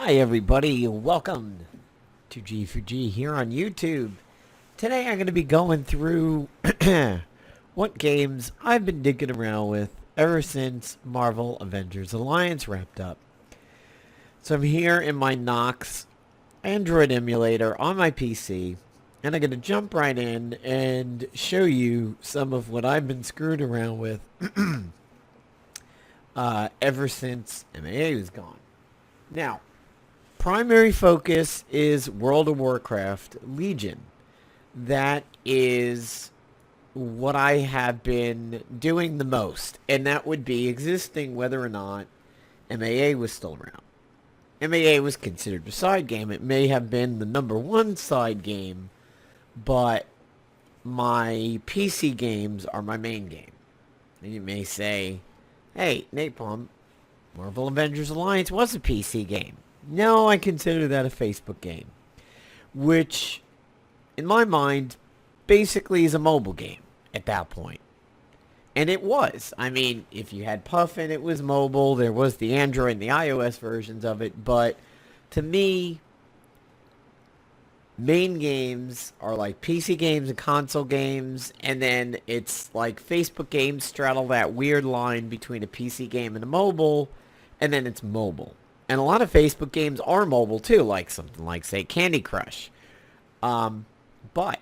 Hi everybody, welcome to G4G here on YouTube. Today I'm going to be going through what games I've been digging around with ever since Marvel Avengers Alliance wrapped up. So I'm here in my Nox Android emulator on my PC, and I'm going to jump right in and show you some of what I've been screwed around with ever since MAA was gone. Now, primary focus is World of Warcraft Legion. That is what I have been doing the most, and that would be existing whether or not MAA was still around. MAA was considered a side game. It may have been the #1 side game, but my PC games are my main game. And you may say, hey, Napalm, Marvel Avengers Alliance was a PC game. No, I consider that a Facebook game, which, in my mind, basically is a mobile game at that point. And it was. I mean, if you had Puffin, it was mobile. There was the Android and the iOS versions of it. But to me, main games are like PC games and console games. And then it's like Facebook games straddle that weird line between a PC game and a mobile. And then it's mobile. And a lot of Facebook games are mobile too, like something like, say, Candy Crush. But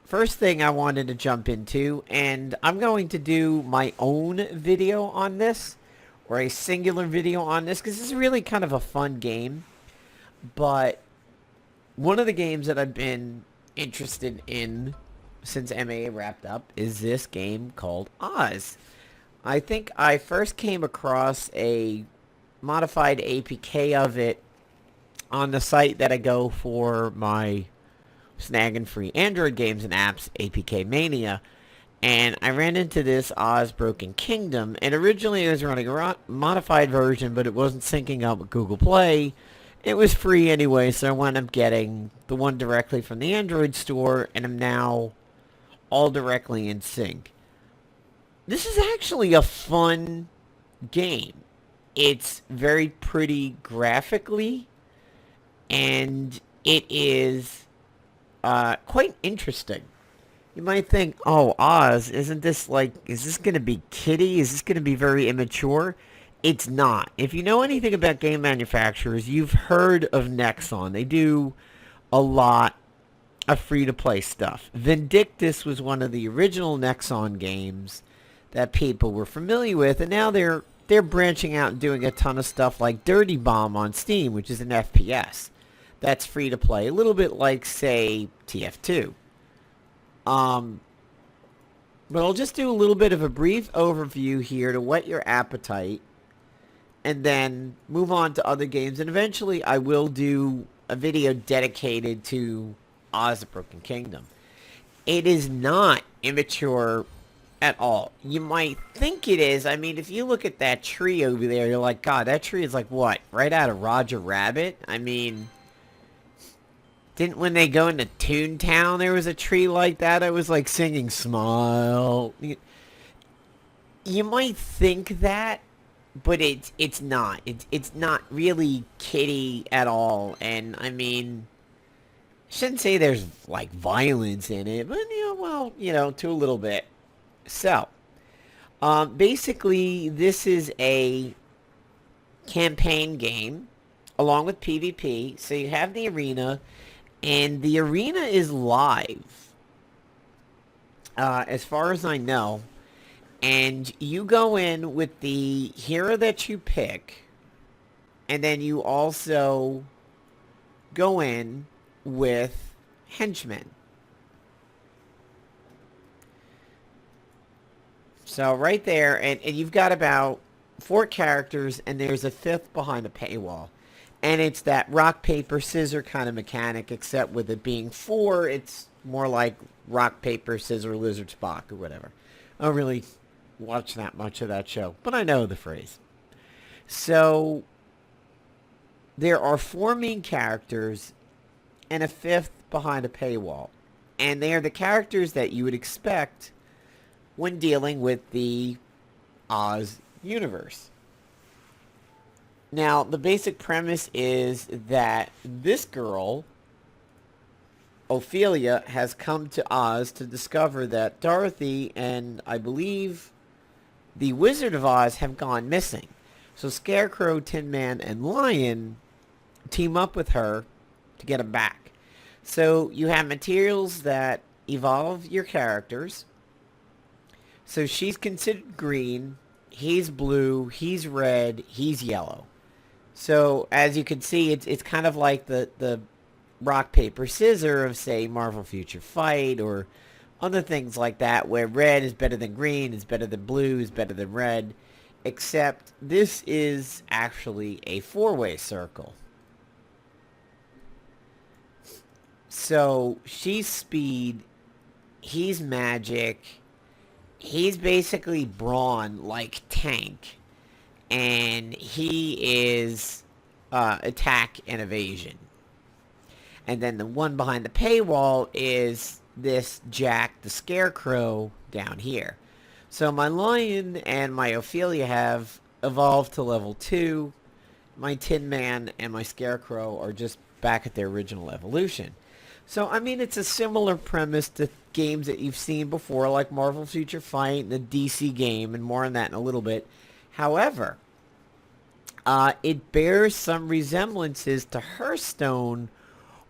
first thing I wanted to jump into, and I'm going to do my own video on this, or a singular video on this, because this is really kind of a fun game. But one of the games that I've been interested in since MAA wrapped up is this game called Oz. I think I first came across a modified APK of it on the site that I go for my snagging free Android games and apps, APK Mania, and I ran into this Oz Broken Kingdom, and originally it was running a modified version, but it wasn't syncing up with Google Play. It was free anyway, so I wound up getting the one directly from the Android store, and I'm now all directly in sync. This is actually a fun game. It's very pretty graphically, and it is quite interesting. You might think, oh, Oz, isn't this like, is this going to be kiddie? Is this going to be very immature? It's not. If you know anything about game manufacturers, you've heard of Nexon. They do a lot of free-to-play stuff. Vindictus was one of the original Nexon games that people were familiar with, and now they're branching out and doing a ton of stuff like Dirty Bomb on Steam, which is an FPS. That's free to play. A little bit like, say, TF2. But I'll just do a little bit of a brief overview here to whet your appetite, and then move on to other games. And eventually I will do a video dedicated to Oz the Broken Kingdom. It is not immature at all. You might think it is. I mean, if you look at that tree over there, you're like, God, that tree is like what? Right out of Roger Rabbit? I mean, didn't when they go into Toontown there was a tree like that? I was like singing Smile. You might think that, but it's not. It's not really kiddie at all. And I mean, I shouldn't say there's like violence in it, but to a little bit. So, basically, this is a campaign game, along with PvP. So you have the arena, and the arena is live, as far as I know. And you go in with the hero that you pick, and then you also go in with henchmen. So right there, and you've got about 4 characters, and there's a 5th behind a paywall. And it's that rock, paper, scissor kind of mechanic, except with it being 4, it's more like rock, paper, scissor, lizard, Spock, or whatever. I don't really watch that much of that show, but I know the phrase. So there are 4 main characters and a 5th behind a paywall. And they are the characters that you would expect when dealing with the Oz universe. Now, the basic premise is that this girl, Ophelia, has come to Oz to discover that Dorothy and, I believe, the Wizard of Oz have gone missing. So Scarecrow, Tin Man, and Lion team up with her to get them back. So you have materials that evolve your characters. So she's considered green, he's blue, he's red, he's yellow. So as you can see, it's kind of like the rock, paper, scissor of, say, Marvel Future Fight or other things like that, where red is better than green, is better than blue, is better than red. Except this is actually a four-way circle. So she's speed, he's magic, he's basically brawn like tank, and he is attack and evasion. And then the one behind the paywall is this Jack the Scarecrow down here. So my Lion and my Ophelia have evolved to level 2. My Tin Man and my Scarecrow are just back at their original evolution. So, I mean, it's a similar premise to games that you've seen before, like Marvel Future Fight and the DC game, and more on that in a little bit. However, it bears some resemblances to Hearthstone,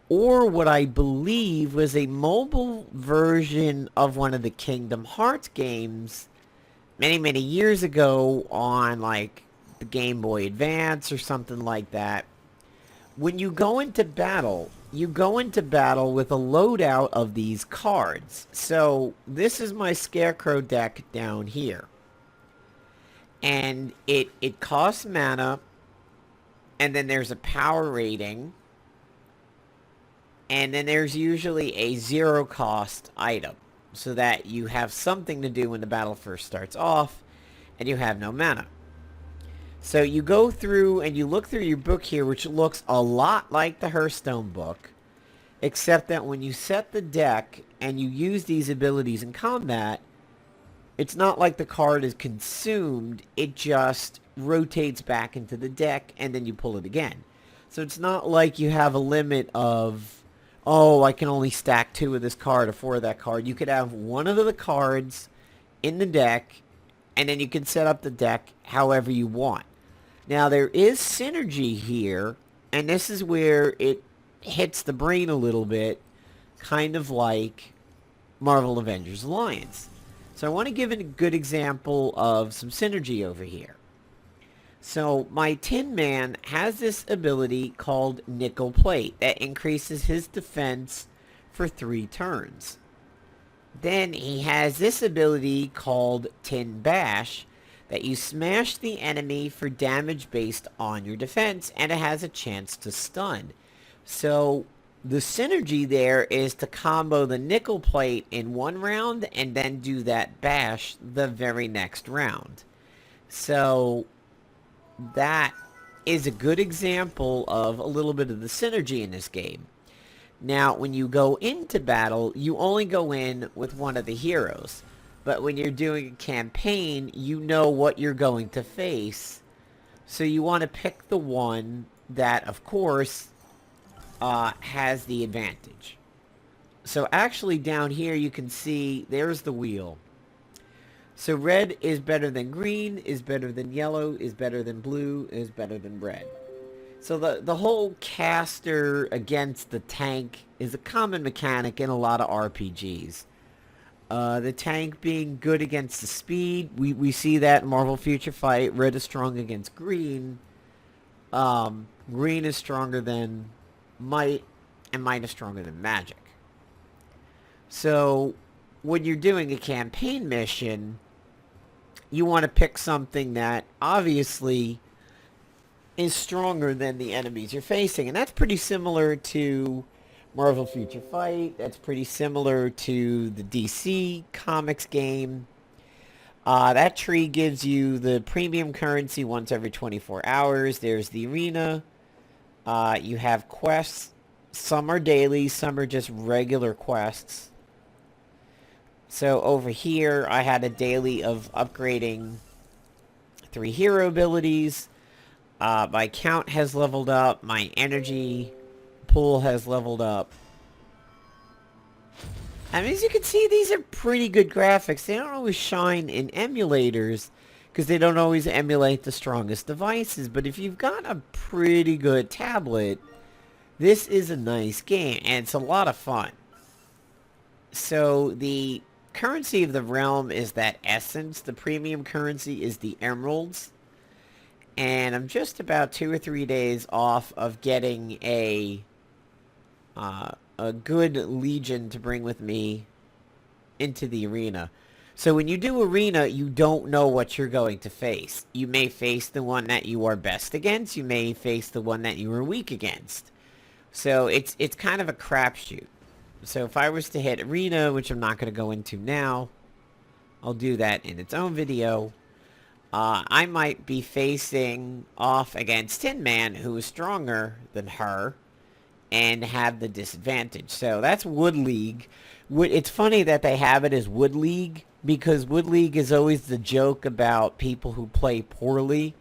or what I believe was a mobile version of one of the Kingdom Hearts games many, many years ago on, like, the Game Boy Advance or something like that. When you go into battle, you go into battle with a loadout of these cards. So this is my Scarecrow deck down here. And it costs mana, and then there's a power rating, and then there's usually a zero cost item, so that you have something to do when the battle first starts off, and you have no mana. So you go through and you look through your book here, which looks a lot like the Hearthstone book, except that when you set the deck and you use these abilities in combat, it's not like the card is consumed, it just rotates back into the deck and then you pull it again. So it's not like you have a limit of, oh, I can only stack 2 of this card or 4 of that card. You could have one of the cards in the deck, and then you can set up the deck however you want. Now, there is synergy here, and this is where it hits the brain a little bit, kind of like Marvel Avengers Alliance. So I want to give a good example of some synergy over here. So my Tin Man has this ability called Nickel Plate that increases his defense for 3 turns. Then he has this ability called Tin Bash that you smash the enemy for damage based on your defense, and it has a chance to stun. So the synergy there is to combo the Nickel Plate in one round and then do that bash the very next round. So that is a good example of a little bit of the synergy in this game. Now, when you go into battle, you only go in with one of the heroes. But when you're doing a campaign, you know what you're going to face. So you want to pick the one that, of course, has the advantage. So actually down here you can see there's the wheel. So red is better than green, is better than yellow, is better than blue, is better than red. So the whole caster against the tank is a common mechanic in a lot of RPGs. The tank being good against the speed. We see that in Marvel Future Fight. Red is strong against green. Green is stronger than might, and might is stronger than magic. So when you're doing a campaign mission, you want to pick something that obviously is stronger than the enemies you're facing. And that's pretty similar to Marvel Future Fight. That's pretty similar to the DC Comics game. That tree gives you the premium currency once every 24 hours. There's the arena. You have quests. Some are daily, some are just regular quests. So over here, I had a daily of upgrading 3 hero abilities. My count has leveled up. My energy pool has leveled up. I mean, as you can see, these are pretty good graphics. They don't always shine in emulators because they don't always emulate the strongest devices. But if you've got a pretty good tablet, this is a nice game, and it's a lot of fun. So the currency of the realm is that essence. The premium currency is the emeralds. And I'm just about 2 or 3 days off of getting a good legion to bring with me into the arena. So when you do arena, you don't know what you're going to face. You may face the one that you are best against. You may face the one that you are weak against. So it's kind of a crapshoot. So if I was to hit arena, which I'm not going to go into now, I'll do that in its own video. I might be facing off against Tin Man, who is stronger than her, and have the disadvantage. So that's Wood League. It's funny that they have it as Wood League, because Wood League is always the joke about people who play poorly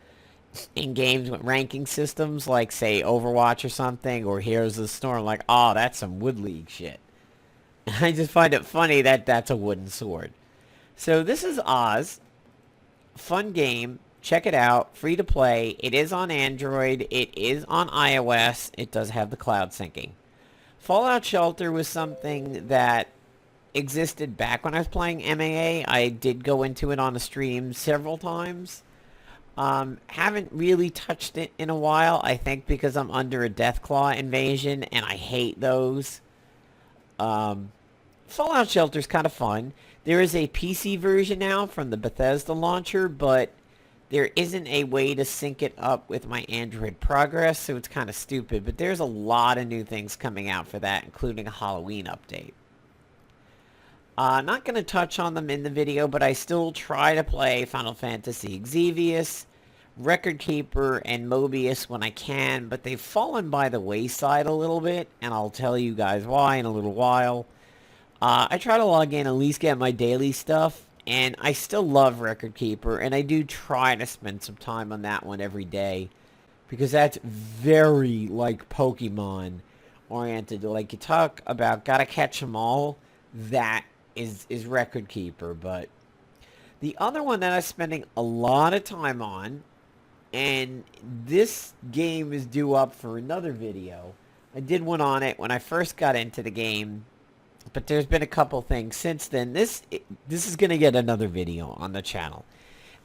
in games with ranking systems, like, say, Overwatch or something, or Heroes of the Storm. Like, oh, that's some Wood League shit. I just find it funny that that's a wooden sword. So this is Oz. Fun game. Check it out. Free to play. It is on Android. It is on iOS. It does have the cloud syncing. Fallout Shelter was something that existed back when I was playing MAA. I did go into it on a stream several times. Haven't really touched it in a while. I think because I'm under a Deathclaw invasion and I hate those. Fallout Shelter is kind of fun. There is a PC version now from the Bethesda launcher, but there isn't a way to sync it up with my Android progress, so it's kind of stupid. But there's a lot of new things coming out for that, including a Halloween update. Not going to touch on them in the video, but I still try to play Final Fantasy Xevious, Record Keeper, and Mobius when I can, but they've fallen by the wayside a little bit, and I'll tell you guys why in a little while. I try to log in, at least get my daily stuff, and I still love Record Keeper, and I do try to spend some time on that one every day, because that's very, like, Pokemon oriented. Like, you talk about gotta catch them all, that is Record Keeper. But the other one that I'm spending a lot of time on, and this game is due up for another video. I did one on it when I first got into the game, but there's been a couple things since then. This is going to get another video on the channel.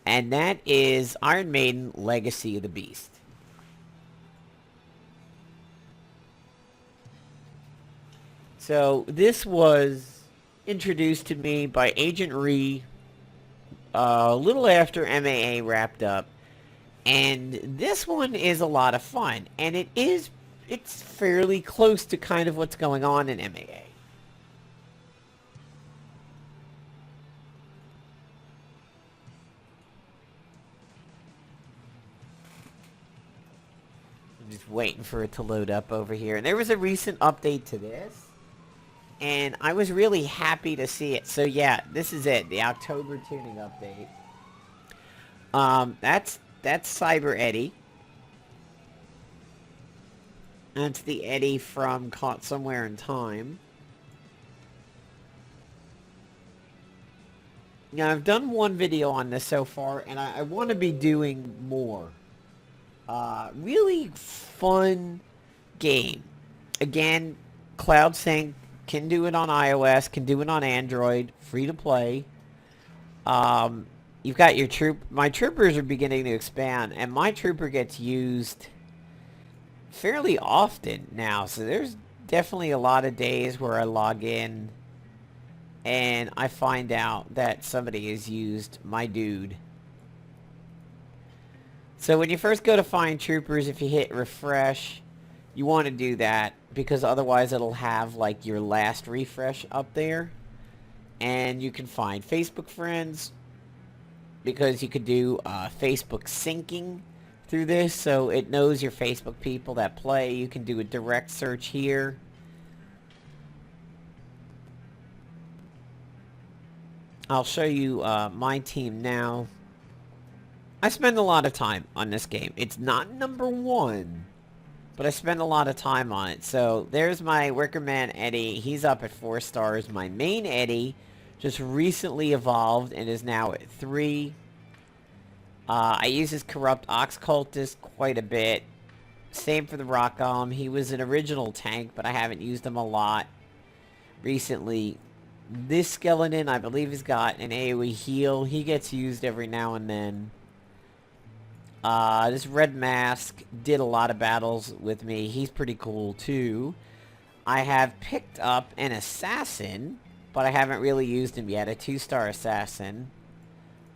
And that is Iron Maiden Legacy of the Beast. So this was introduced to me by Agent Ree a little after MAA wrapped up. And this one is a lot of fun. And it's fairly close to kind of what's going on in MAA. Just waiting for it to load up over here. And there was a recent update to this, and I was really happy to see it. So yeah, this is it, the October tuning update. That's Cyber Eddie. That's the Eddie from Caught Somewhere in Time. Now, I've done one video on this so far, and I want to be doing more. Really fun game. Again, Cloud Sync, can do it on iOS, can do it on Android, free to play. You've got your my troopers are beginning to expand, and my trooper gets used fairly often now. So there's definitely a lot of days where I log in and I find out that somebody has used my dude. So when you first go to find troopers, if you hit refresh, you want to do that, because otherwise it'll have like your last refresh up there. And you can find Facebook friends, because you could do Facebook syncing through this, so it knows your Facebook people that play. You can do a direct search here. I'll show you my team now. I spend a lot of time on this game. It's not number one, but I spend a lot of time on it. So there's my Wicker Man Eddie. He's up at 4 stars. My main Eddie just recently evolved and is now at 3. I use his Corrupt Ox Cultist quite a bit. Same for the Rock Golem. He was an original tank, but I haven't used him a lot recently. This skeleton, I believe, has got an AoE heal. He gets used every now and then. This Red Mask did a lot of battles with me. He's pretty cool, too. I have picked up an Assassin, but I haven't really used him yet. A 2-star Assassin.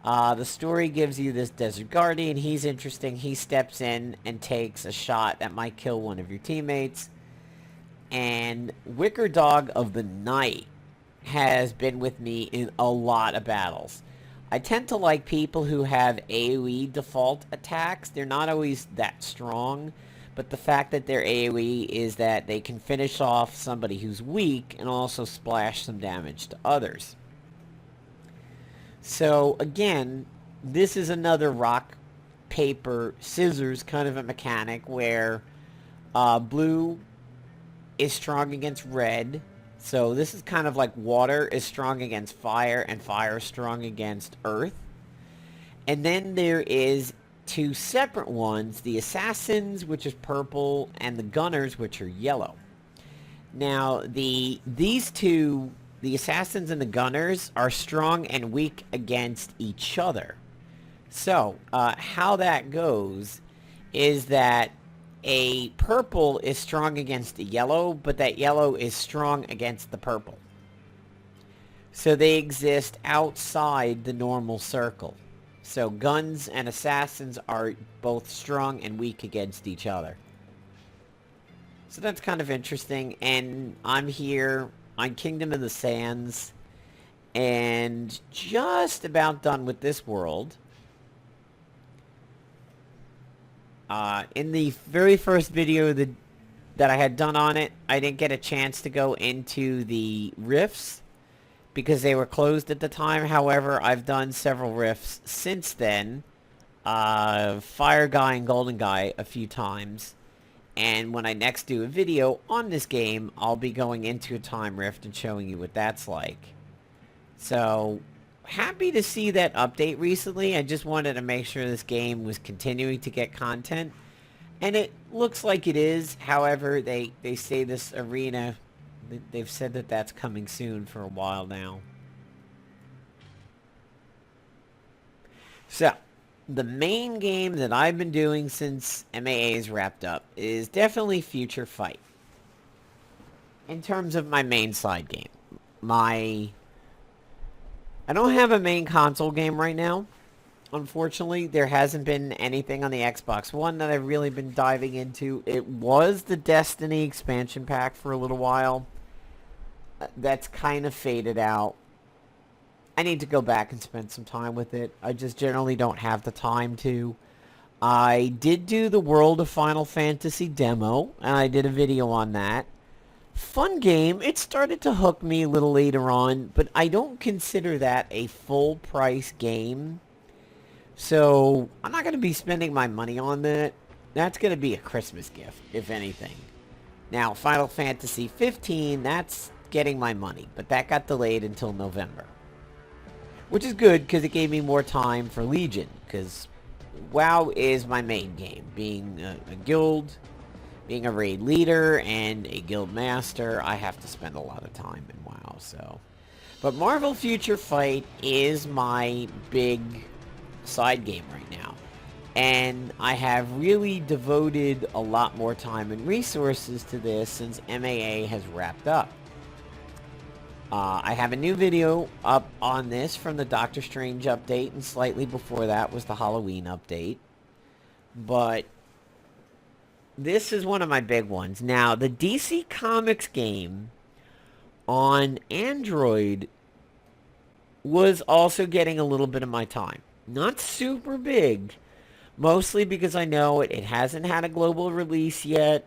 The story gives you this Desert Guardian. He's interesting. He steps in and takes a shot that might kill one of your teammates. And Wicker Dog of the Night has been with me in a lot of battles. I tend to like people who have AoE default attacks. They're not always that strong, but the fact that their AoE is that they can finish off somebody who's weak and also splash some damage to others. So, again, this is another rock, paper, scissors kind of a mechanic where blue is strong against red. So this is kind of like water is strong against fire and fire is strong against earth. And then there is 2 separate ones, the assassins, which is purple, and the gunners, which are yellow. Now, these two, the assassins and the gunners, are strong and weak against each other. So, how that goes is that a purple is strong against a yellow, but that yellow is strong against the purple. So they exist outside the normal circle. So guns and assassins are both strong and weak against each other. So that's kind of interesting, and I'm here on Kingdom of the Sands, and just about done with this world. In the very first video that I had done on it, I didn't get a chance to go into the rifts because they were closed at the time. However, I've done several rifts since then. Fire Guy and Golden Guy a few times. And when I next do a video on this game, I'll be going into a time rift and showing you what that's like. So, happy to see that update recently. I just wanted to make sure this game was continuing to get content. And it looks like it is. However, they say this arena, they've said that that's coming soon for a while now. So, the main game that I've been doing since MAA is wrapped up is definitely Future Fight. In terms of my main side game. I don't have a main console game right now. Unfortunately, there hasn't been anything on the Xbox One that I've really been diving into. It was the Destiny expansion pack for a little while. That's kind of faded out. I need to go back and spend some time with it. I just generally don't have the time to. I did do the World of Final Fantasy demo, and I did a video on that. Fun game. It started to hook me a little later on, but I don't consider that a full price game. So, I'm not going to be spending my money on that. That's going to be a Christmas gift, if anything. Now, Final Fantasy 15, that's getting my money, but that got delayed until November. Which is good, because it gave me more time for Legion, because WoW is my main game. Being a guild, being a raid leader, and a guild master, I have to spend a lot of time in WoW, so. But Marvel Future Fight is my big side game right now. And I have really devoted a lot more time and resources to this since MAA has wrapped up. I have a new video up on this from the Doctor Strange update, and slightly before that was the Halloween update. But this is one of my big ones. Now, the DC Comics game on Android was also getting a little bit of my time. Not super big, mostly because I know it hasn't had a global release yet.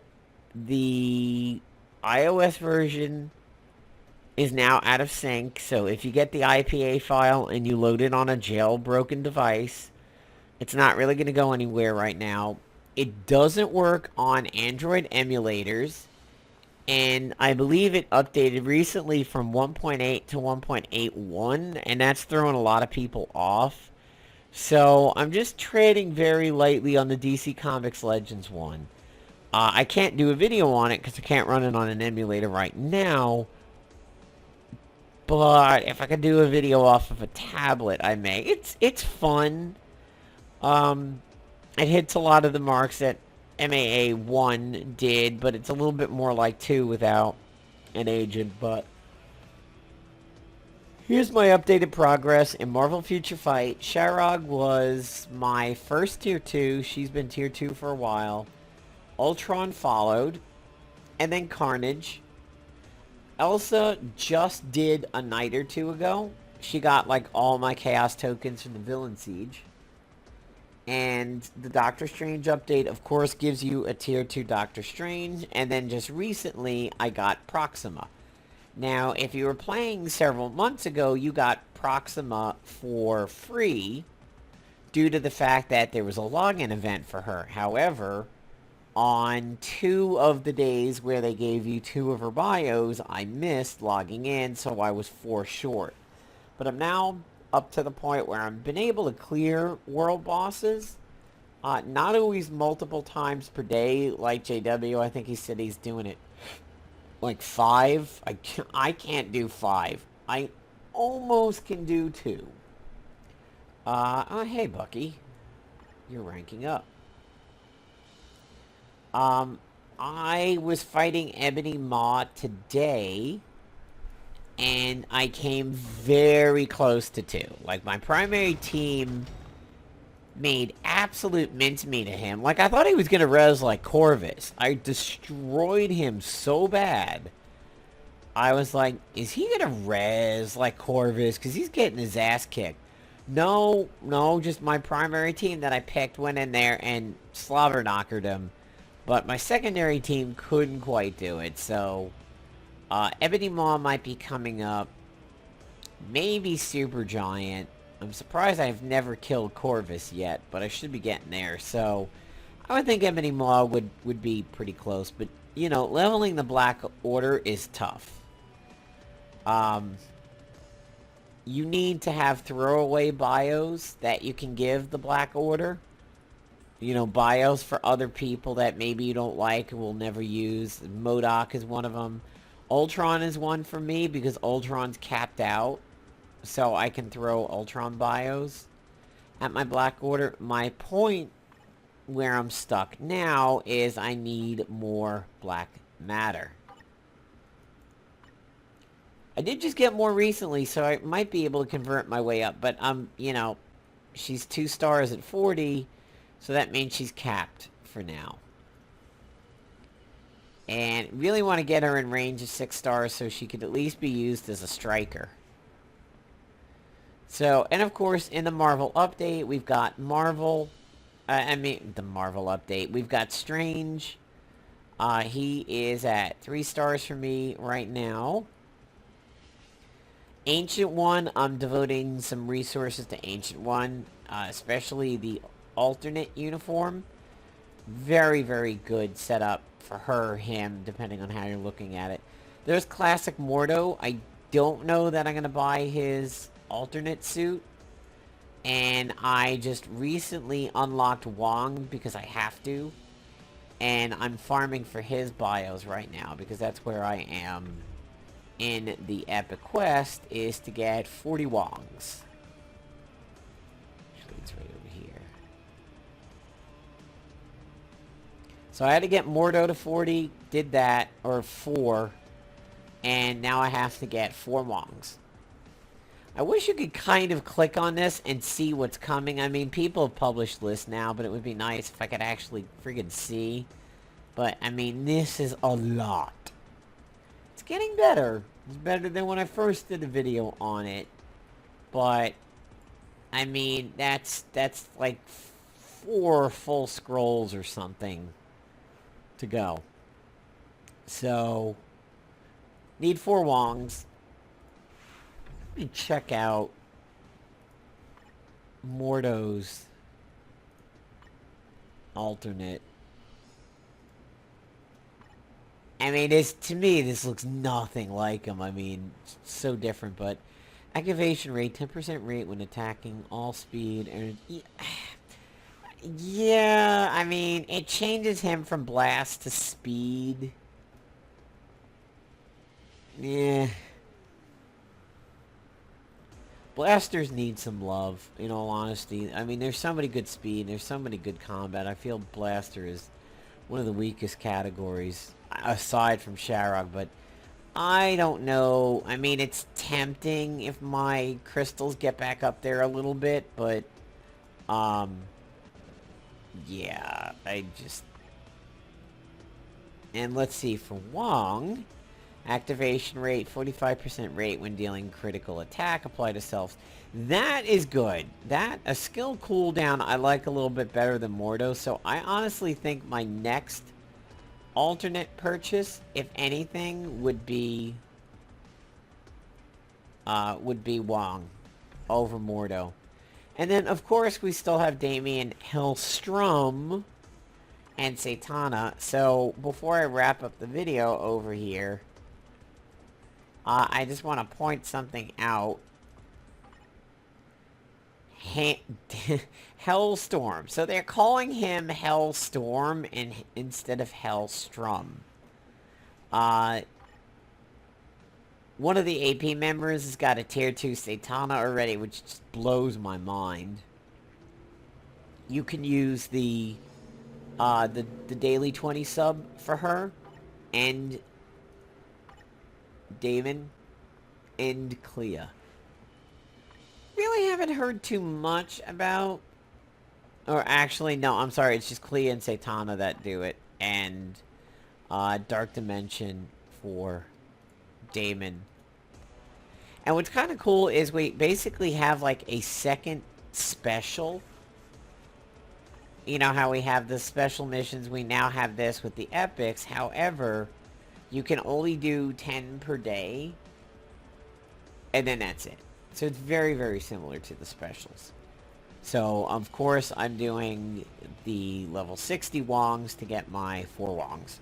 The iOS version is now out of sync, so if you get the IPA file and you load it on a jailbroken device, It's not really going to go anywhere right now. It doesn't work on Android emulators. And I believe it updated recently from 1.8 to 1.81. And that's throwing a lot of people off. So I'm just treading very lightly on the DC Comics Legends one. I can't do a video on it because I can't run it on an emulator right now. But if I could do a video off of a tablet, I may. It's fun. It hits a lot of the marks that MAA 1 did, but it's a little bit more like 2 without an agent. But here's my updated progress in Marvel Future Fight. Sharog was my first tier 2. She's been tier 2 for a while. Ultron followed, and then Carnage. Elsa just did a night or two ago. She got like all my chaos tokens from the Villain Siege. And the Doctor Strange update, of course, gives you a tier 2 Doctor Strange. And then just recently, I got Proxima. Now, if you were playing several months ago, you got Proxima for free due to the fact that there was a login event for her. However, on 2 of the days where they gave you 2 of her bios, I missed logging in, so I was 4 short. But I'm now up to the point where I've been able to clear world bosses. Not always multiple times per day like JW. I think he said he's doing it like 5. I can't do 5. I almost can do 2. Hey Bucky. You're ranking up. I was fighting Ebony Maw today, and I came very close to 2. Like, my primary team made absolute mincemeat of him. Like, I thought he was going to res like Corvus. I destroyed him so bad. I was like, is he going to res like Corvus? Because he's getting his ass kicked. No, just my primary team that I picked went in there and slobber knockered him. But my secondary team couldn't quite do it, so Ebony Maw might be coming up. Maybe Supergiant. I'm surprised I've never killed Corvus yet, but I should be getting there. So I would think Ebony Maw would be pretty close. But, you know, leveling the Black Order is tough. You need to have throwaway bios that you can give the Black Order. You know, bios for other people that maybe you don't like and will never use. MODOK is one of them. Ultron is one for me because Ultron's capped out. So I can throw Ultron bios at my Black Order. My point where I'm stuck now is I need more black matter. I did just get more recently, so I might be able to convert my way up. But, you know, she's 2 stars at 40. So that means she's capped for now. And really want to get her in range of 6 stars so she could at least be used as a striker. So, and of course, in the Marvel update, we've got the Marvel update. We've got Strange. He is at 3 stars for me right now. Ancient One, I'm devoting some resources to Ancient One, especially the alternate uniform. Very, very good setup for her, him, depending on how you're looking at it. There's Classic Mordo. I don't know that I'm going to buy his alternate suit. And I just recently unlocked Wong because I have to. And I'm farming for his bios right now because that's where I am in the Epic Quest, is to get 40 Wongs. Actually, it's right over here. So I had to get Mordo to 40, did that, or 4, and now I have to get 4 Wongs. I wish you could kind of click on this and see what's coming. I mean, people have published lists now, but it would be nice if I could actually friggin' see. But, I mean, this is a lot. It's getting better. It's better than when I first did a video on it. But, I mean, that's like 4 full scrolls or something to go. So, need 4 Wongs. Let me check out Mordo's alternate. I mean, to me, this looks nothing like him. I mean, so different, but activation rate, 10% rate when attacking, all speed, and yeah, I mean, it changes him from blast to speed. Yeah. Blasters need some love, in all honesty. I mean, there's so many good speed, there's so many good combat. I feel Blaster is one of the weakest categories, aside from Sharog, but I don't know. I mean, it's tempting if my crystals get back up there a little bit, but, yeah, I just... And let's see, for Wong... Activation rate, 45% rate when dealing critical attack, apply to self. That is good. A skill cooldown I like a little bit better than Mordo, so I honestly think my next alternate purchase, if anything, would be Wong over Mordo. And then, of course, we still have Damien Hellstrom and Satana. So, before I wrap up the video over here... I just want to point something out. Hellstorm. So they're calling him Hellstorm instead of Hellstrom. One of the AP members has got a tier 2 Satana already, which just blows my mind. You can use the daily 20 sub for her, and Damon and Clea. Really haven't heard too much about... Or actually, no, I'm sorry. It's just Clea and Satana that do it. And Dark Dimension for Damon. And what's kind of cool is we basically have like a second special. You know how we have the special missions? We now have this with the epics. However... You can only do 10 per day. And then that's it. So it's very, very similar to the specials. So, of course, I'm doing the level 60 Wongs to get my 4 Wongs.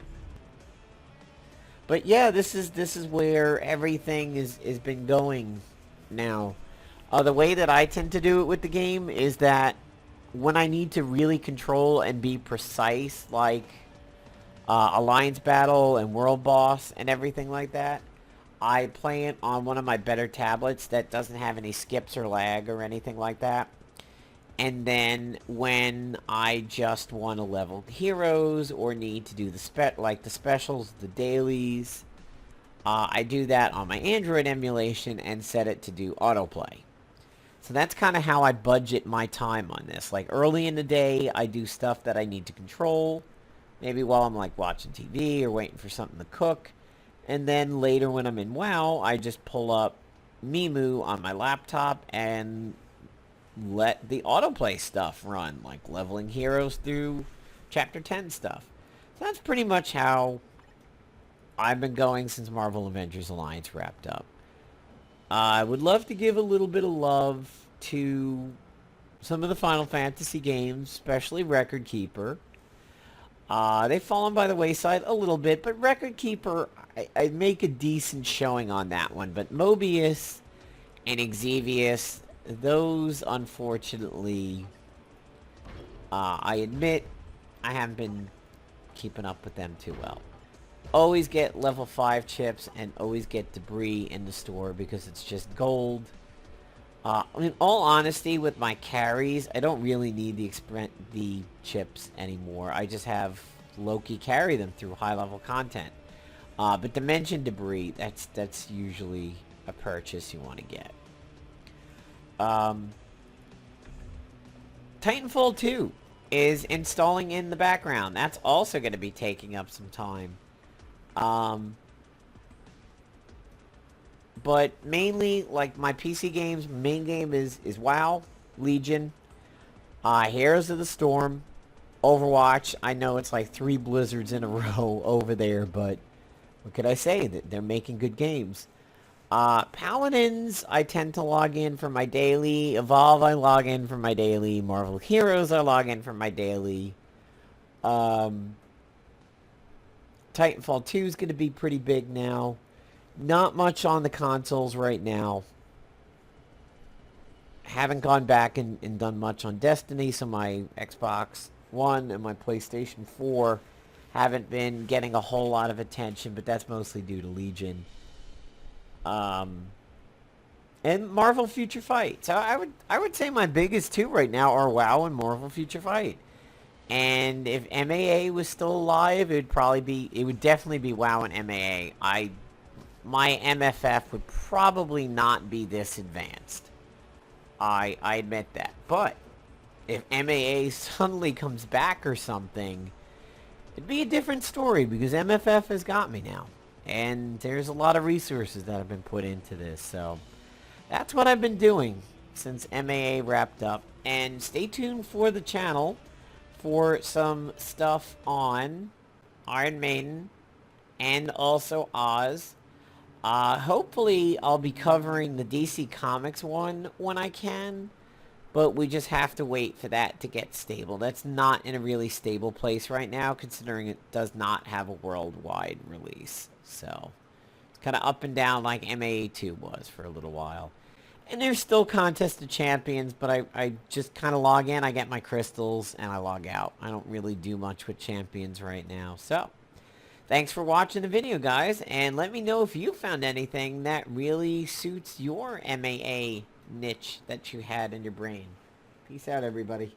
But yeah, this is where everything is been going now. The way that I tend to do it with the game is that when I need to really control and be precise, like... Alliance Battle and World Boss and everything like that, I play it on one of my better tablets that doesn't have any skips or lag or anything like that. And then when I just want to level heroes or need to do the specials, the dailies, I do that on my Android emulation and set it to do autoplay. So that's kind of how I budget my time on this. Like early in the day, I do stuff that I need to control. Maybe while I'm like watching TV or waiting for something to cook. And then later when I'm in WoW, I just pull up Mimu on my laptop and let the autoplay stuff run. Like leveling heroes through Chapter 10 stuff. So that's pretty much how I've been going since Marvel Avengers Alliance wrapped up. I would love to give a little bit of love to some of the Final Fantasy games, especially Record Keeper. They've fallen by the wayside a little bit, but Record Keeper, I make a decent showing on that one. But Mobius and Xevious, those, unfortunately, I admit, I haven't been keeping up with them too well. Always get level 5 chips and always get debris in the store because it's just gold. In all honesty, with my carries, I don't really need the chips anymore. I just have Loki carry them through high-level content. But Dimension Debris, that's usually a purchase you want to get. Titanfall 2 is installing in the background. That's also going to be taking up some time. But mainly, like, my PC games, main game is WoW, Legion, Heroes of the Storm, Overwatch. I know it's like 3 Blizzards in a row over there, but what could I say? They're making good games. Paladins, I tend to log in for my daily. Evolve, I log in for my daily. Marvel Heroes, I log in for my daily. Titanfall 2 is going to be pretty big now. Not much on the consoles right now. Haven't gone back and done much on Destiny, so my Xbox One and my PlayStation 4 haven't been getting a whole lot of attention, but that's mostly due to Legion. And Marvel Future Fight. So I would say my biggest two right now are WoW and Marvel Future Fight. And if MAA was still alive, it would definitely be WoW and MAA. My MFF would probably not be this advanced. I admit that. But if MAA suddenly comes back or something, it'd be a different story because MFF has got me now. And there's a lot of resources that have been put into this. So that's what I've been doing since MAA wrapped up. And stay tuned for the channel for some stuff on Iron Maiden and also Oz. Hopefully I'll be covering the DC Comics one when I can, but we just have to wait for that to get stable. That's not in a really stable place right now, considering it does not have a worldwide release. So it's kind of up and down like MAA2 was for a little while. And there's still Contest of Champions, but I just kind of log in, I get my crystals, and I log out. I don't really do much with Champions right now. So, thanks for watching the video, guys, and let me know if you found anything that really suits your MAA niche that you had in your brain. Peace out, everybody.